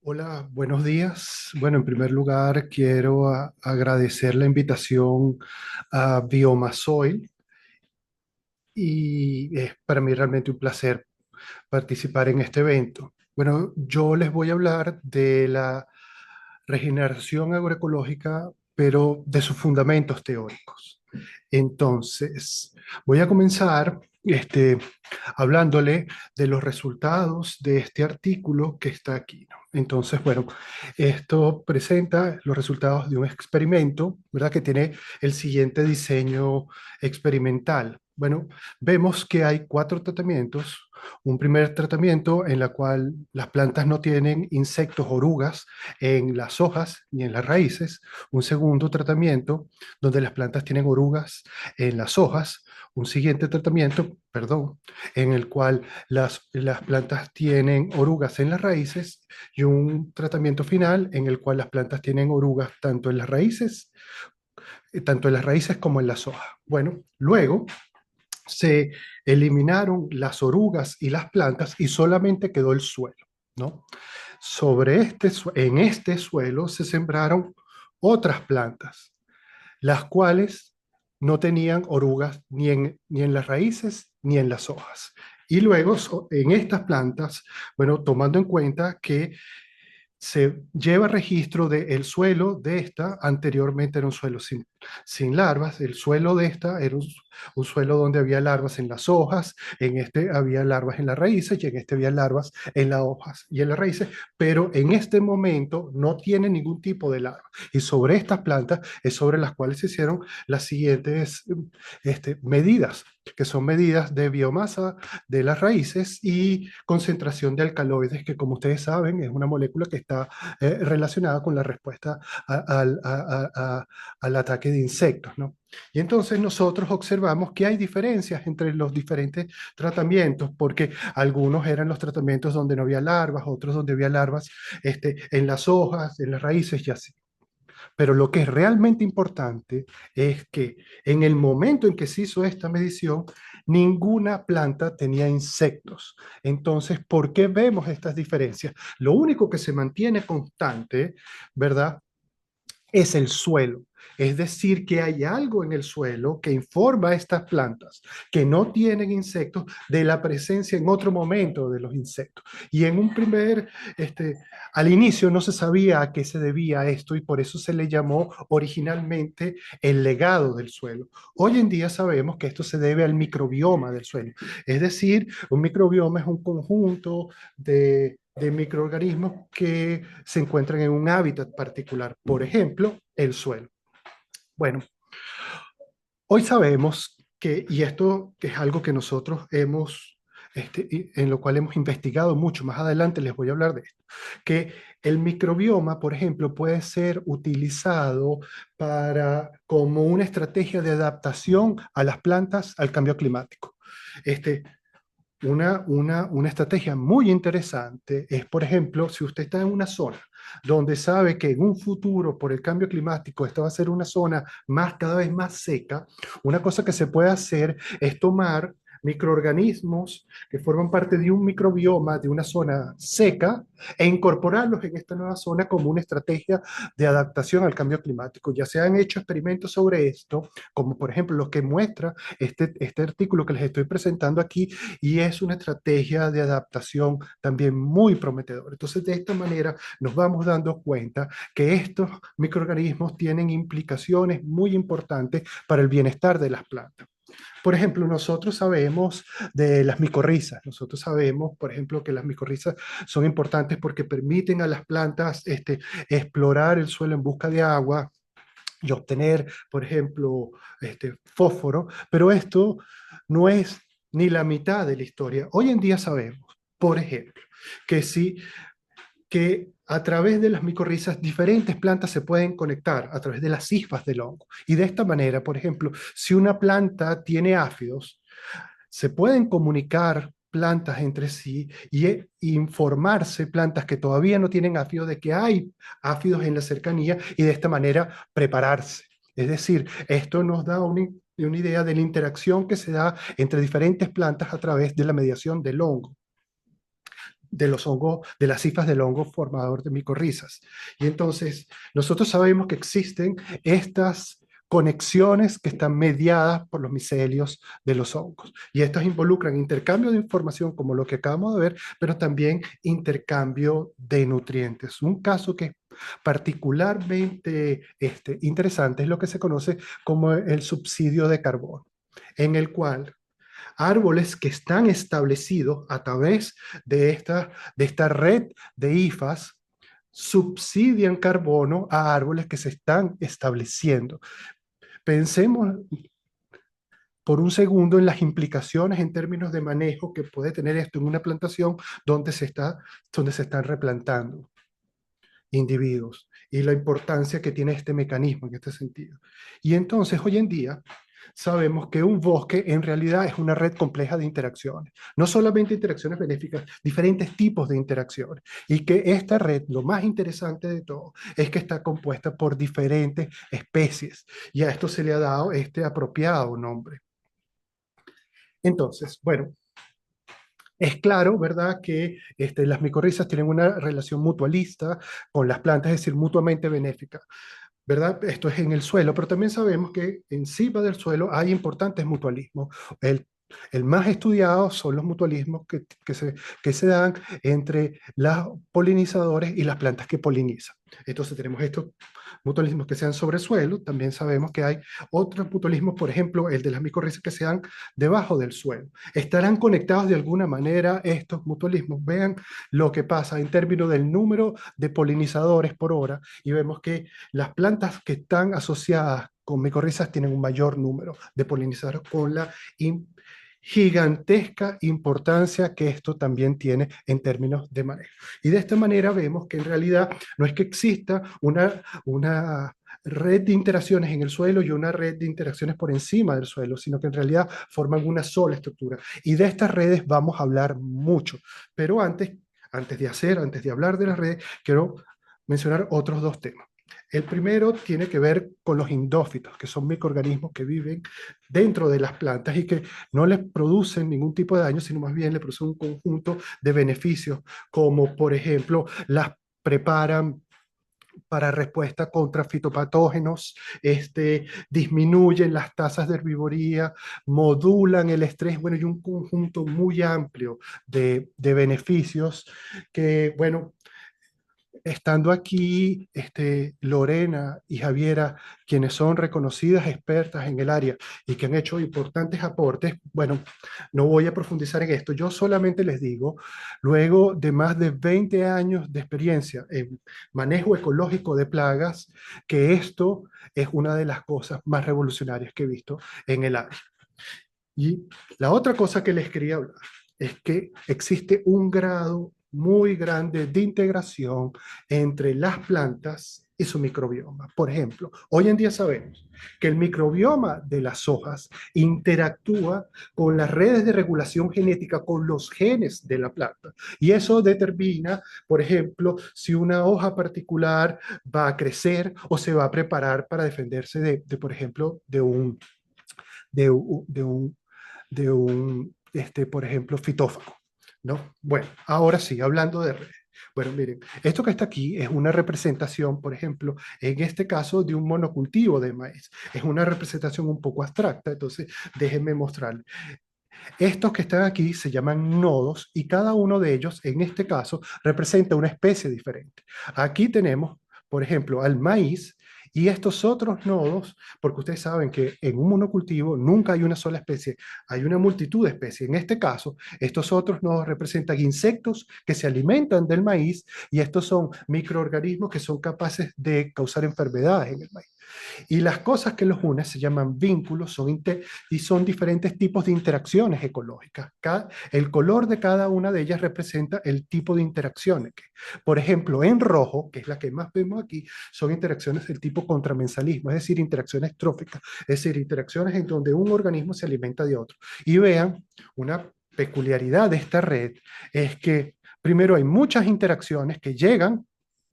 Hola, buenos días. Bueno, en primer lugar, quiero agradecer la invitación a Bioma Soil y es para mí realmente un placer participar en este evento. Bueno, yo les voy a hablar de la regeneración agroecológica, pero de sus fundamentos teóricos. Entonces, voy a comenzar hablándole de los resultados de este artículo que está aquí, ¿no? Entonces, bueno, esto presenta los resultados de un experimento, ¿verdad? Que tiene el siguiente diseño experimental. Bueno, vemos que hay cuatro tratamientos. Un primer tratamiento en la cual las plantas no tienen insectos orugas en las hojas ni en las raíces. Un segundo tratamiento donde las plantas tienen orugas en las hojas. Un siguiente tratamiento, perdón, en el cual las plantas tienen orugas en las raíces y un tratamiento final en el cual las plantas tienen orugas tanto en las raíces como en las hojas. Bueno, luego se eliminaron las orugas y las plantas y solamente quedó el suelo, ¿no? En este suelo se sembraron otras plantas, las cuales no tenían orugas ni en las raíces ni en las hojas. Y luego en estas plantas, bueno, tomando en cuenta que se lleva registro del suelo de esta, anteriormente era un suelo sin larvas, el suelo de esta era un suelo donde había larvas en las hojas, en este había larvas en las raíces y en este había larvas en las hojas y en las raíces, pero en este momento no tiene ningún tipo de larva. Y sobre estas plantas es sobre las cuales se hicieron las siguientes medidas, que son medidas de biomasa de las raíces y concentración de alcaloides, que como ustedes saben es una molécula que está relacionada con la respuesta al ataque de insectos, ¿no? Y entonces nosotros observamos que hay diferencias entre los diferentes tratamientos, porque algunos eran los tratamientos donde no había larvas, otros donde había larvas en las hojas, en las raíces y así. Pero lo que es realmente importante es que en el momento en que se hizo esta medición, ninguna planta tenía insectos. Entonces, ¿por qué vemos estas diferencias? Lo único que se mantiene constante, ¿verdad? Es el suelo. Es decir, que hay algo en el suelo que informa a estas plantas que no tienen insectos de la presencia en otro momento de los insectos. Y en un este, al inicio no se sabía a qué se debía esto y por eso se le llamó originalmente el legado del suelo. Hoy en día sabemos que esto se debe al microbioma del suelo. Es decir, un microbioma es un conjunto de microorganismos que se encuentran en un hábitat particular, por ejemplo, el suelo. Bueno, hoy sabemos que, y esto es algo que nosotros en lo cual hemos investigado mucho, más adelante les voy a hablar de esto, que el microbioma, por ejemplo, puede ser utilizado como una estrategia de adaptación a las plantas al cambio climático. Este, una estrategia muy interesante es, por ejemplo, si usted está en una zona donde sabe que en un futuro, por el cambio climático, esta va a ser una zona cada vez más seca, una cosa que se puede hacer es tomar microorganismos que forman parte de un microbioma de una zona seca e incorporarlos en esta nueva zona como una estrategia de adaptación al cambio climático. Ya se han hecho experimentos sobre esto, como por ejemplo los que muestra este artículo que les estoy presentando aquí, y es una estrategia de adaptación también muy prometedora. Entonces, de esta manera nos vamos dando cuenta que estos microorganismos tienen implicaciones muy importantes para el bienestar de las plantas. Por ejemplo, nosotros sabemos de las micorrizas. Nosotros sabemos, por ejemplo, que las micorrizas son importantes porque permiten a las plantas explorar el suelo en busca de agua y obtener, por ejemplo, fósforo, pero esto no es ni la mitad de la historia. Hoy en día sabemos, por ejemplo, que sí, que a través de las micorrizas diferentes plantas se pueden conectar a través de las chispas del hongo. Y de esta manera, por ejemplo, si una planta tiene áfidos, se pueden comunicar plantas entre sí y informarse plantas que todavía no tienen áfidos de que hay áfidos en la cercanía y de esta manera prepararse. Es decir, esto nos da una idea de la interacción que se da entre diferentes plantas a través de la mediación del hongo. de los hongos, de las hifas del hongo formador de micorrizas. Y entonces, nosotros sabemos que existen estas conexiones que están mediadas por los micelios de los hongos. Y estas involucran intercambio de información, como lo que acabamos de ver, pero también intercambio de nutrientes. Un caso que es particularmente interesante es lo que se conoce como el subsidio de carbono, en el cual árboles que están establecidos a través de esta red de IFAs subsidian carbono a árboles que se están estableciendo. Pensemos por un segundo en las implicaciones en términos de manejo que puede tener esto en una plantación donde se están replantando individuos y la importancia que tiene este mecanismo en este sentido. Y entonces hoy en día sabemos que un bosque en realidad es una red compleja de interacciones, no solamente interacciones benéficas, diferentes tipos de interacciones, y que esta red, lo más interesante de todo, es que está compuesta por diferentes especies, y a esto se le ha dado este apropiado nombre. Entonces, bueno, es claro, ¿verdad?, que las micorrizas tienen una relación mutualista con las plantas, es decir, mutuamente benéfica. ¿Verdad? Esto es en el suelo, pero también sabemos que encima del suelo hay importantes mutualismos. El, el más estudiado son los mutualismos que se dan entre los polinizadores y las plantas que polinizan. Entonces tenemos estos mutualismos que sean sobre suelo, también sabemos que hay otros mutualismos, por ejemplo, el de las micorrizas que sean debajo del suelo. ¿Estarán conectados de alguna manera estos mutualismos? Vean lo que pasa en términos del número de polinizadores por hora y vemos que las plantas que están asociadas con micorrizas tienen un mayor número de polinizadores con la gigantesca importancia que esto también tiene en términos de manejo. Y de esta manera vemos que en realidad no es que exista una red de interacciones en el suelo y una red de interacciones por encima del suelo, sino que en realidad forman una sola estructura. Y de estas redes vamos a hablar mucho. Pero antes de hablar de las redes, quiero mencionar otros dos temas. El primero tiene que ver con los endófitos, que son microorganismos que viven dentro de las plantas y que no les producen ningún tipo de daño, sino más bien le producen un conjunto de beneficios, como por ejemplo las preparan para respuesta contra fitopatógenos, disminuyen las tasas de herbivoría, modulan el estrés, bueno, y un conjunto muy amplio de beneficios que, bueno, estando aquí, Lorena y Javiera, quienes son reconocidas expertas en el área y que han hecho importantes aportes, bueno, no voy a profundizar en esto. Yo solamente les digo, luego de más de 20 años de experiencia en manejo ecológico de plagas, que esto es una de las cosas más revolucionarias que he visto en el área. Y la otra cosa que les quería hablar es que existe un grado muy grande de integración entre las plantas y su microbioma. Por ejemplo, hoy en día sabemos que el microbioma de las hojas interactúa con las redes de regulación genética, con los genes de la planta. Y eso determina, por ejemplo, si una hoja particular va a crecer o se va a preparar para defenderse por ejemplo, de un, de un por ejemplo, fitófago, ¿no? Bueno, ahora sí, hablando de redes. Bueno, miren, esto que está aquí es una representación, por ejemplo, en este caso de un monocultivo de maíz. Es una representación un poco abstracta, entonces déjenme mostrarles. Estos que están aquí se llaman nodos y cada uno de ellos, en este caso, representa una especie diferente. Aquí tenemos, por ejemplo, al maíz y estos otros nodos, porque ustedes saben que en un monocultivo nunca hay una sola especie, hay una multitud de especies. En este caso, estos otros nodos representan insectos que se alimentan del maíz y estos son microorganismos que son capaces de causar enfermedades en el maíz. Y las cosas que los unen se llaman vínculos y son diferentes tipos de interacciones ecológicas. El color de cada una de ellas representa el tipo de interacciones. Por ejemplo, en rojo, que es la que más vemos aquí, son interacciones del tipo contramensalismo, es decir, interacciones tróficas, es decir, interacciones en donde un organismo se alimenta de otro. Y vean, una peculiaridad de esta red es que primero hay muchas interacciones que llegan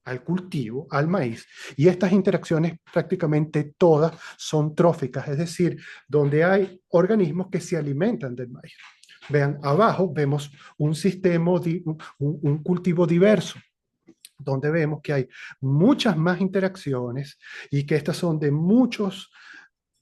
al cultivo, al maíz, y estas interacciones prácticamente todas son tróficas, es decir, donde hay organismos que se alimentan del maíz. Vean, abajo vemos un sistema, un cultivo diverso, donde vemos que hay muchas más interacciones y que estas son de muchos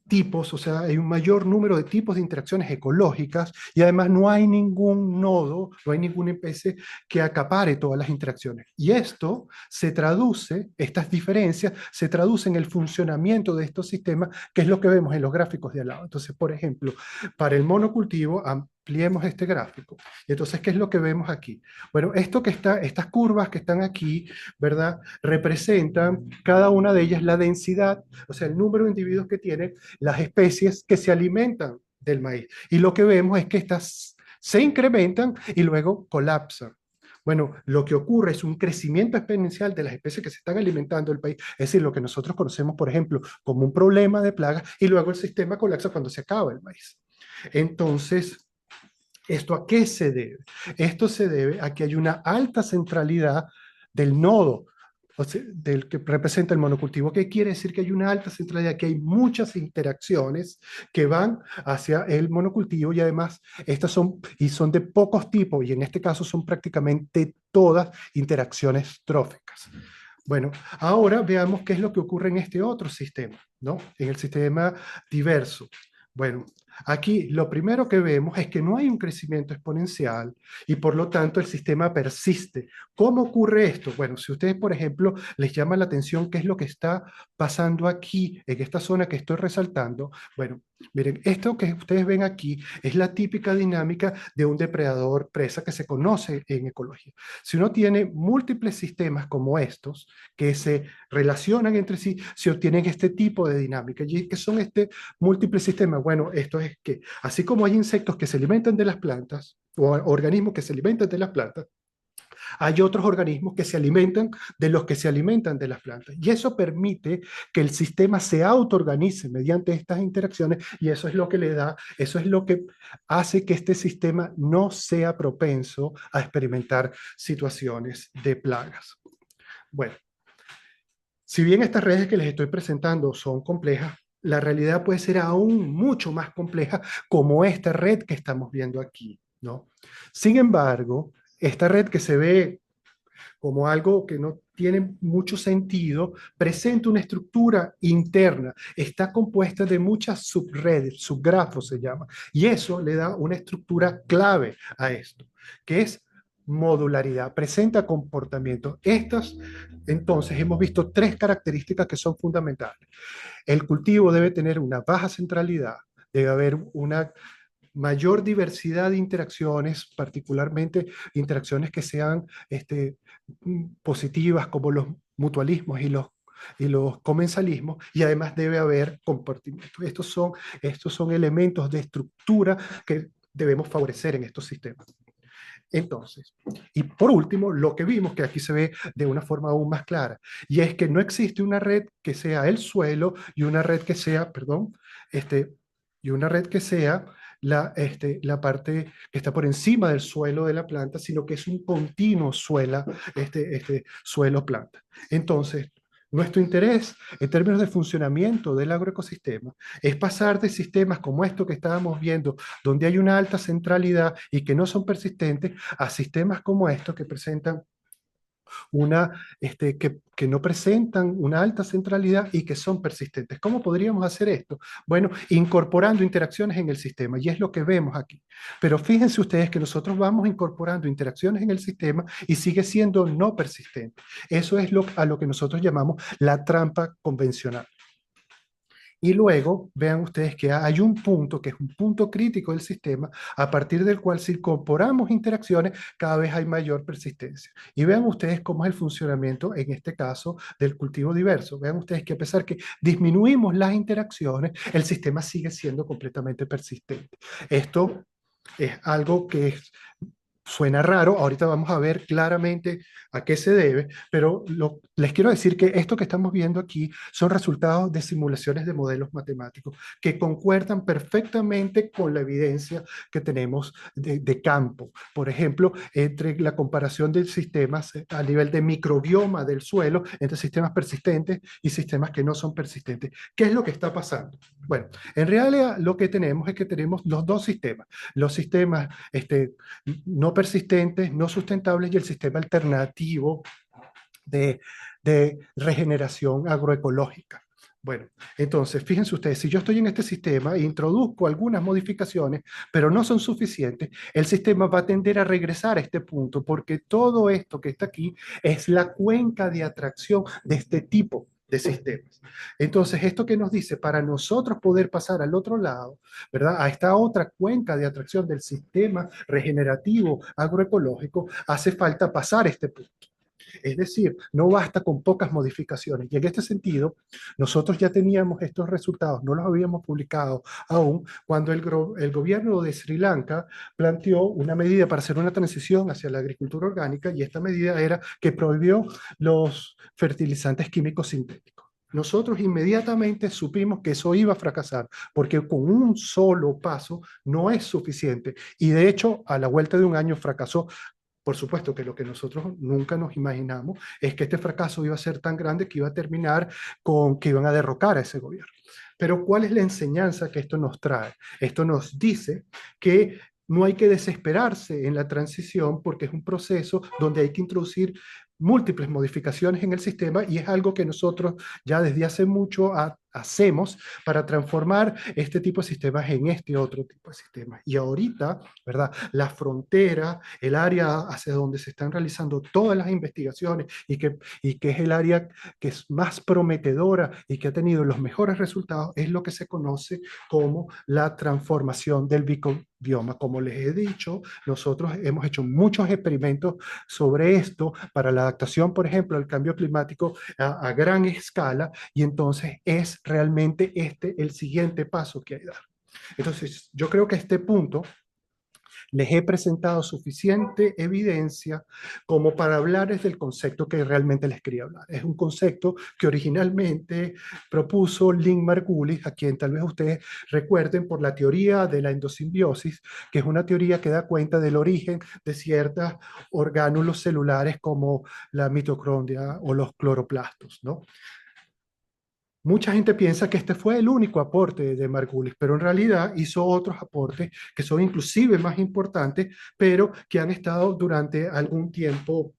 tipos, o sea, hay un mayor número de tipos de interacciones ecológicas y además no hay ningún nodo, no hay ninguna especie que acapare todas las interacciones. Y esto se traduce, estas diferencias se traducen en el funcionamiento de estos sistemas, que es lo que vemos en los gráficos de al lado. Entonces, por ejemplo, para el monocultivo, ampliemos este gráfico. Y entonces, ¿qué es lo que vemos aquí? Bueno, esto que está, estas curvas que están aquí, ¿verdad? Representan cada una de ellas la densidad, o sea, el número de individuos que tienen las especies que se alimentan del maíz. Y lo que vemos es que estas se incrementan y luego colapsan. Bueno, lo que ocurre es un crecimiento exponencial de las especies que se están alimentando del país, es decir, lo que nosotros conocemos, por ejemplo, como un problema de plaga, y luego el sistema colapsa cuando se acaba el maíz. Entonces, ¿esto a qué se debe? Esto se debe a que hay una alta centralidad del nodo, o sea, del que representa el monocultivo. ¿Qué quiere decir? Que hay una alta centralidad, que hay muchas interacciones que van hacia el monocultivo y además estas son de pocos tipos y en este caso son prácticamente todas interacciones tróficas. Bueno, ahora veamos qué es lo que ocurre en este otro sistema, ¿no? En el sistema diverso. Bueno, aquí lo primero que vemos es que no hay un crecimiento exponencial y por lo tanto el sistema persiste. ¿Cómo ocurre esto? Bueno, si ustedes, por ejemplo, les llama la atención qué es lo que está pasando aquí, en esta zona que estoy resaltando, bueno, miren, esto que ustedes ven aquí es la típica dinámica de un depredador presa que se conoce en ecología. Si uno tiene múltiples sistemas como estos, que se relacionan entre sí, se obtienen este tipo de dinámica. ¿Y qué son este múltiples sistemas? Bueno, esto es que así como hay insectos que se alimentan de las plantas, o organismos que se alimentan de las plantas, hay otros organismos que se alimentan de los que se alimentan de las plantas. Y eso permite que el sistema se autoorganice mediante estas interacciones y eso es lo que le da, eso es lo que hace que este sistema no sea propenso a experimentar situaciones de plagas. Bueno, si bien estas redes que les estoy presentando son complejas, la realidad puede ser aún mucho más compleja como esta red que estamos viendo aquí, ¿no? Sin embargo, esta red que se ve como algo que no tiene mucho sentido, presenta una estructura interna, está compuesta de muchas subredes, subgrafos se llama, y eso le da una estructura clave a esto, que es modularidad, presenta comportamiento. Estas, entonces, hemos visto tres características que son fundamentales. El cultivo debe tener una baja centralidad, debe haber una mayor diversidad de interacciones, particularmente interacciones que sean positivas como los mutualismos y los comensalismos, y además debe haber comportamiento. Estos son elementos de estructura que debemos favorecer en estos sistemas. Entonces, y por último, lo que vimos, que aquí se ve de una forma aún más clara, y es que no existe una red que sea el suelo y una red que sea, perdón, y una red que sea la parte que está por encima del suelo de la planta, sino que es un continuo suelo-planta. Entonces, nuestro interés en términos de funcionamiento del agroecosistema es pasar de sistemas como esto que estábamos viendo, donde hay una alta centralidad y que no son persistentes, a sistemas como estos que presentan que no presentan una alta centralidad y que son persistentes. ¿Cómo podríamos hacer esto? Bueno, incorporando interacciones en el sistema, y es lo que vemos aquí. Pero fíjense ustedes que nosotros vamos incorporando interacciones en el sistema y sigue siendo no persistente. Eso es a lo que nosotros llamamos la trampa convencional. Y luego vean ustedes que hay un punto, que es un punto crítico del sistema, a partir del cual si incorporamos interacciones, cada vez hay mayor persistencia. Y vean ustedes cómo es el funcionamiento, en este caso, del cultivo diverso. Vean ustedes que a pesar que disminuimos las interacciones, el sistema sigue siendo completamente persistente. Esto es algo que es Suena raro, ahorita vamos a ver claramente a qué se debe, pero les quiero decir que esto que estamos viendo aquí son resultados de simulaciones de modelos matemáticos que concuerdan perfectamente con la evidencia que tenemos de campo. Por ejemplo, entre la comparación de sistemas a nivel de microbioma del suelo, entre sistemas persistentes y sistemas que no son persistentes. ¿Qué es lo que está pasando? Bueno, en realidad lo que tenemos es que tenemos los dos sistemas. Los sistemas no persistentes, no sustentables y el sistema alternativo de, de regeneración agroecológica. Bueno, entonces, fíjense ustedes, si yo estoy en este sistema e introduzco algunas modificaciones, pero no son suficientes, el sistema va a tender a regresar a este punto, porque todo esto que está aquí es la cuenca de atracción de este tipo de sistemas. Entonces, esto que nos dice, para nosotros poder pasar al otro lado, ¿verdad? A esta otra cuenca de atracción del sistema regenerativo agroecológico, hace falta pasar este punto. Es decir, no basta con pocas modificaciones. Y en este sentido, nosotros ya teníamos estos resultados, no los habíamos publicado aún, cuando el gobierno de Sri Lanka planteó una medida para hacer una transición hacia la agricultura orgánica, y esta medida era que prohibió los fertilizantes químicos sintéticos. Nosotros inmediatamente supimos que eso iba a fracasar, porque con un solo paso no es suficiente. Y de hecho, a la vuelta de un año fracasó. Por supuesto que lo que nosotros nunca nos imaginamos es que este fracaso iba a ser tan grande que iba a terminar con que iban a derrocar a ese gobierno. Pero ¿cuál es la enseñanza que esto nos trae? Esto nos dice que no hay que desesperarse en la transición porque es un proceso donde hay que introducir múltiples modificaciones en el sistema, y es algo que nosotros ya desde hace mucho hacemos para transformar este tipo de sistemas en este otro tipo de sistemas. Y ahorita, ¿verdad? La frontera, el área hacia donde se están realizando todas las investigaciones y que es el área que es más prometedora y que ha tenido los mejores resultados, es lo que se conoce como la transformación del bioma. Como les he dicho, nosotros hemos hecho muchos experimentos sobre esto para la adaptación, por ejemplo, al cambio climático a gran escala, y entonces es realmente este el siguiente paso que hay que dar. Entonces, yo creo que a este punto les he presentado suficiente evidencia como para hablarles del concepto que realmente les quería hablar. Es un concepto que originalmente propuso Lynn Margulis, a quien tal vez ustedes recuerden por la teoría de la endosimbiosis, que es una teoría que da cuenta del origen de ciertos orgánulos celulares como la mitocondria o los cloroplastos, ¿no? Mucha gente piensa que este fue el único aporte de Margulis, pero en realidad hizo otros aportes que son inclusive más importantes, pero que han estado durante algún tiempo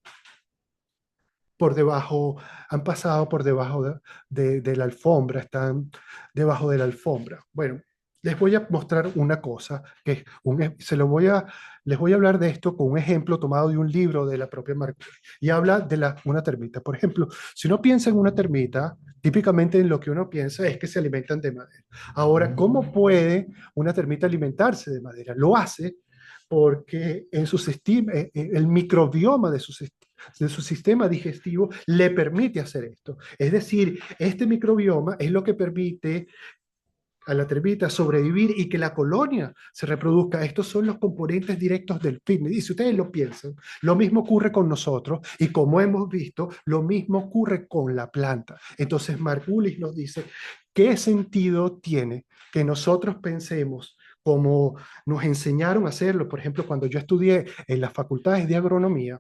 por debajo, han pasado por debajo de la alfombra, están debajo de la alfombra. Bueno, les voy a mostrar una cosa, que es les voy a hablar de esto con un ejemplo tomado de un libro de la propia Margulis, y habla de una termita. Por ejemplo, si uno piensa en una termita, típicamente en lo que uno piensa es que se alimentan de madera. Ahora, ¿cómo puede una termita alimentarse de madera? Lo hace porque en su sistema, el microbioma de su sistema digestivo le permite hacer esto. Es decir, este microbioma es lo que permite a la termita sobrevivir y que la colonia se reproduzca. Estos son los componentes directos del fitness. Y si ustedes lo piensan, lo mismo ocurre con nosotros, y como hemos visto, lo mismo ocurre con la planta. Entonces, Margulis nos dice, ¿qué sentido tiene que nosotros pensemos como nos enseñaron a hacerlo? Por ejemplo, cuando yo estudié en las facultades de agronomía,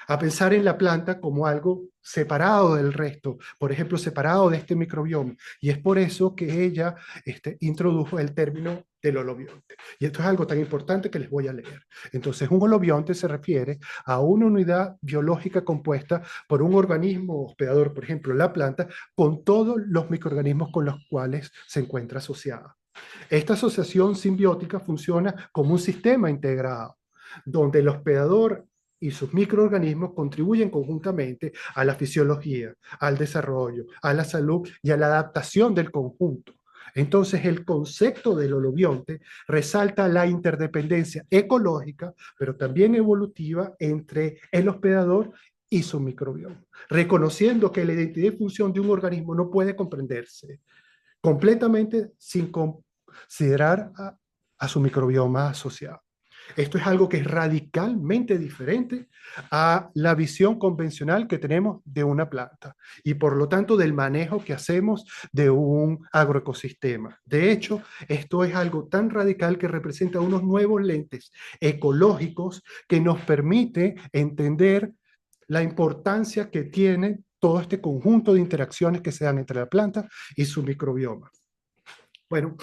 a pensar en la planta como algo separado del resto, por ejemplo, separado de este microbioma. Y es por eso que ella introdujo el término del holobionte. Y esto es algo tan importante que les voy a leer. Entonces, un holobionte se refiere a una unidad biológica compuesta por un organismo hospedador, por ejemplo, la planta, con todos los microorganismos con los cuales se encuentra asociada. Esta asociación simbiótica funciona como un sistema integrado, donde el hospedador y sus microorganismos contribuyen conjuntamente a la fisiología, al desarrollo, a la salud y a la adaptación del conjunto. Entonces, el concepto del holobionte resalta la interdependencia ecológica, pero también evolutiva, entre el hospedador y su microbioma, reconociendo que la identidad y función de un organismo no puede comprenderse completamente sin considerar a su microbioma asociado. Esto es algo que es radicalmente diferente a la visión convencional que tenemos de una planta y por lo tanto del manejo que hacemos de un agroecosistema. De hecho, esto es algo tan radical que representa unos nuevos lentes ecológicos que nos permite entender la importancia que tiene todo este conjunto de interacciones que se dan entre la planta y su microbioma. Bueno,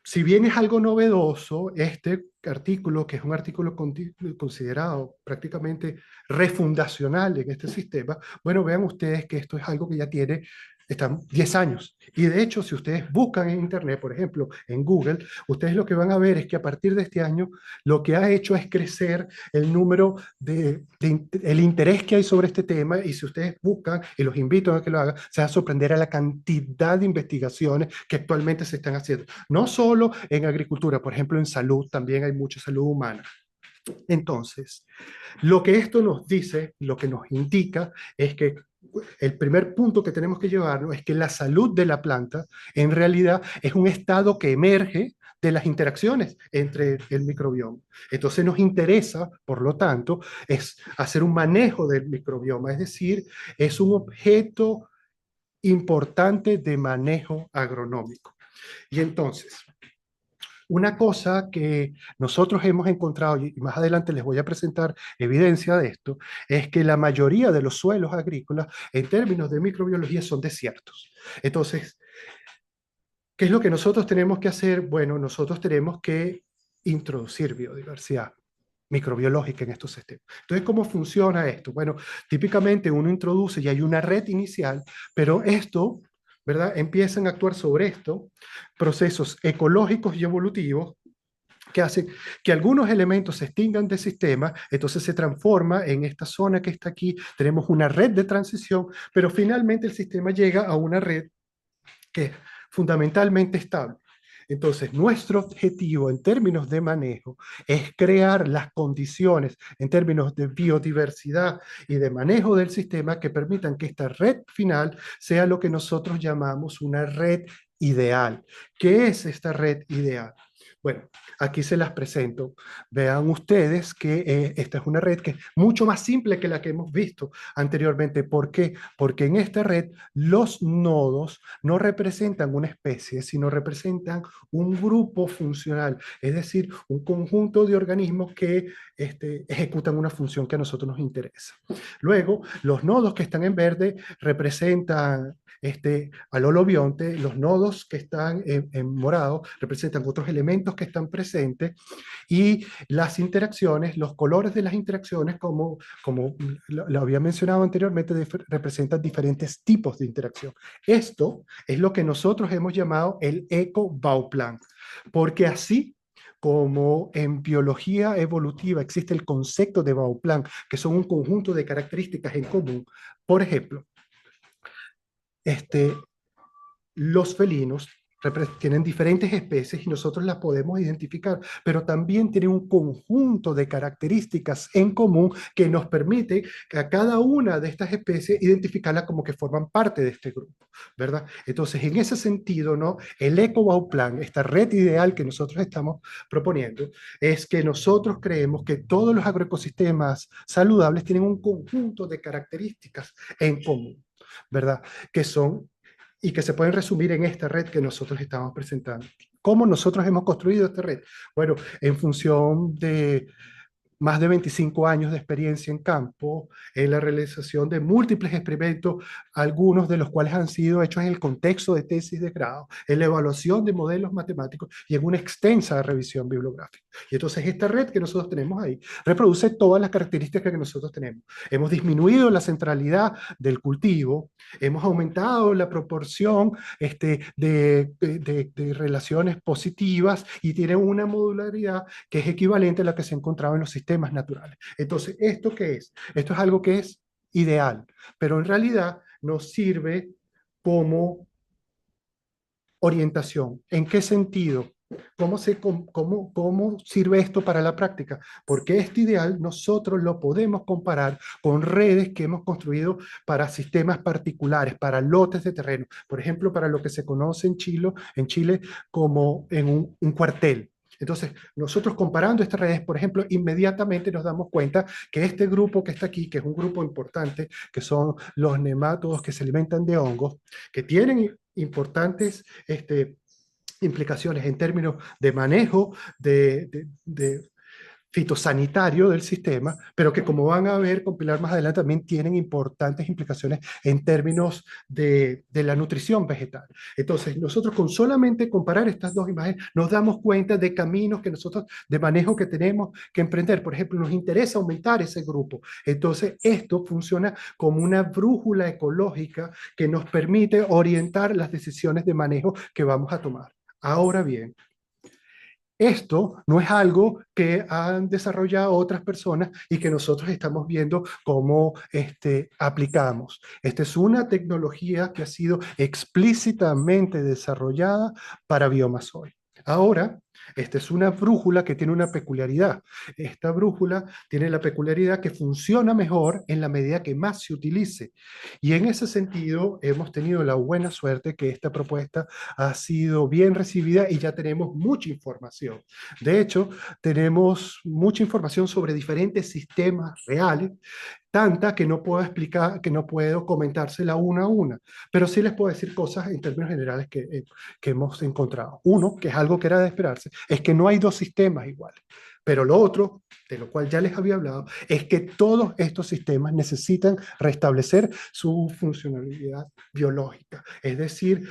si bien es algo novedoso, este artículo, que es un artículo considerado prácticamente refundacional en este sistema, bueno, vean ustedes que esto es algo que ya tiene, están 10 años. Y de hecho, si ustedes buscan en Internet, por ejemplo, en Google, ustedes lo que van a ver es que a partir de este año, lo que ha hecho es crecer el número el interés que hay sobre este tema. Y si ustedes buscan, y los invito a que lo hagan, se van a sorprender a la cantidad de investigaciones que actualmente se están haciendo. No solo en agricultura, por ejemplo, en salud también hay mucha salud humana. Entonces, lo que esto nos dice, lo que nos indica, es que el primer punto que tenemos que llevarnos es que la salud de la planta en realidad es un estado que emerge de las interacciones entre el microbioma. Entonces nos interesa, por lo tanto, es hacer un manejo del microbioma, es decir, es un objeto importante de manejo agronómico. Y entonces, una cosa que nosotros hemos encontrado, y más adelante les voy a presentar evidencia de esto, es que la mayoría de los suelos agrícolas, en términos de microbiología, son desiertos. Entonces, ¿qué es lo que nosotros tenemos que hacer? Bueno, nosotros tenemos que introducir biodiversidad microbiológica en estos sistemas. Entonces, ¿cómo funciona esto? Bueno, típicamente uno introduce y hay una red inicial, pero esto, ¿verdad? Empiezan a actuar sobre esto procesos ecológicos y evolutivos que hacen que algunos elementos se extingan del sistema, entonces se transforma en esta zona que está aquí, tenemos una red de transición, pero finalmente el sistema llega a una red que es fundamentalmente estable. Entonces, nuestro objetivo en términos de manejo es crear las condiciones en términos de biodiversidad y de manejo del sistema que permitan que esta red final sea lo que nosotros llamamos una red ideal. ¿Qué es esta red ideal? Bueno, aquí se las presento. Vean ustedes que esta es una red que es mucho más simple que la que hemos visto anteriormente. ¿Por qué? Porque en esta red los nodos no representan una especie, sino representan un grupo funcional, es decir, un conjunto de organismos que ejecutan una función que a nosotros nos interesa. Luego, los nodos que están en verde representan al holobionte, los nodos que están en morado representan otros elementos que están presentes y las interacciones, los colores de las interacciones, como lo había mencionado anteriormente, representan diferentes tipos de interacción. Esto es lo que nosotros hemos llamado el eco-Bauplan, porque así como en biología evolutiva existe el concepto de Bauplan, que son un conjunto de características en común. Por ejemplo, este, los felinos tienen diferentes especies y nosotros las podemos identificar, pero también tienen un conjunto de características en común que nos permite a cada una de estas especies identificarla como que forman parte de este grupo, ¿verdad? Entonces, en ese sentido, ¿no? El EcoBauPlan, esta red ideal que nosotros estamos proponiendo, es que nosotros creemos que todos los agroecosistemas saludables tienen un conjunto de características en común, ¿verdad? Que son y que se pueden resumir en esta red que nosotros estamos presentando. ¿Cómo nosotros hemos construido esta red? Bueno, en función de más de 25 años de experiencia en campo, en la realización de múltiples experimentos, algunos de los cuales han sido hechos en el contexto de tesis de grado, en la evaluación de modelos matemáticos y en una extensa revisión bibliográfica. Y entonces esta red que nosotros tenemos ahí reproduce todas las características que nosotros tenemos. Hemos disminuido la centralidad del cultivo, hemos aumentado la proporción de relaciones positivas y tiene una modularidad que es equivalente a la que se encontraba en los sistemas naturales. Entonces, ¿esto qué es? Esto es algo que es ideal, pero en realidad nos sirve como orientación. ¿En qué sentido? ¿Cómo sirve esto para la práctica? Porque este ideal nosotros lo podemos comparar con redes que hemos construido para sistemas particulares, para lotes de terreno. Por ejemplo, para lo que se conoce en Chile como en un cuartel. Entonces, nosotros comparando estas redes, por ejemplo, inmediatamente nos damos cuenta que este grupo que está aquí, que es un grupo importante, que son los nemátodos que se alimentan de hongos, que tienen importantes implicaciones en términos de manejo de fitosanitario del sistema, pero que como van a ver con Pilar más adelante también tienen importantes implicaciones en términos de la nutrición vegetal. Entonces, nosotros con solamente comparar estas dos imágenes nos damos cuenta de caminos que nosotros, de manejo que tenemos que emprender. Por ejemplo, nos interesa aumentar ese grupo. Entonces, esto funciona como una brújula ecológica que nos permite orientar las decisiones de manejo que vamos a tomar. Ahora bien, esto no es algo que han desarrollado otras personas y que nosotros estamos viendo cómo aplicamos. Esta es una tecnología que ha sido explícitamente desarrollada para biomas soy. Ahora, esta es una brújula que tiene una peculiaridad. Esta brújula tiene la peculiaridad que funciona mejor en la medida que más se utilice. Y en ese sentido, hemos tenido la buena suerte que esta propuesta ha sido bien recibida y ya tenemos mucha información. De hecho, tenemos mucha información sobre diferentes sistemas reales, tanta que no puedo explicar, que no puedo comentársela una a una, pero sí les puedo decir cosas en términos generales que hemos encontrado. Uno, que es algo que era de esperarse, es que no hay dos sistemas iguales. Pero lo otro, de lo cual ya les había hablado, es que todos estos sistemas necesitan restablecer su funcionalidad biológica. Es decir,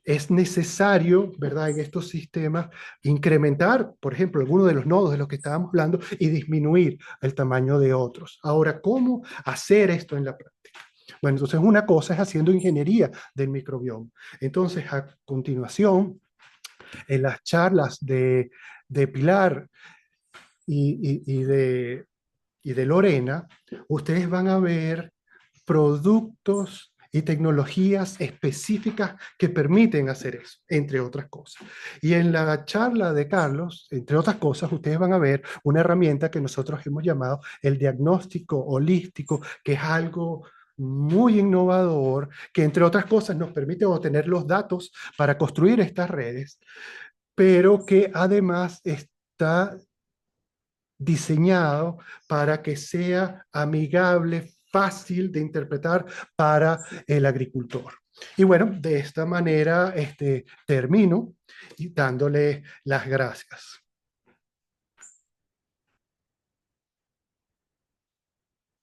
es necesario, ¿verdad?, en estos sistemas incrementar, por ejemplo, algunos de los nodos de los que estábamos hablando y disminuir el tamaño de otros. Ahora, ¿cómo hacer esto en la práctica? Bueno, entonces una cosa es haciendo ingeniería del microbioma. Entonces, a continuación, en las charlas de Pilar y y de Lorena, ustedes van a ver productos y tecnologías específicas que permiten hacer eso, entre otras cosas. Y en la charla de Carlos, entre otras cosas, ustedes van a ver una herramienta que nosotros hemos llamado el diagnóstico holístico, que es algo muy innovador, que entre otras cosas nos permite obtener los datos para construir estas redes, pero que además está diseñado para que sea amigable, fácil de interpretar para el agricultor. Y bueno, de esta manera termino y dándole las gracias.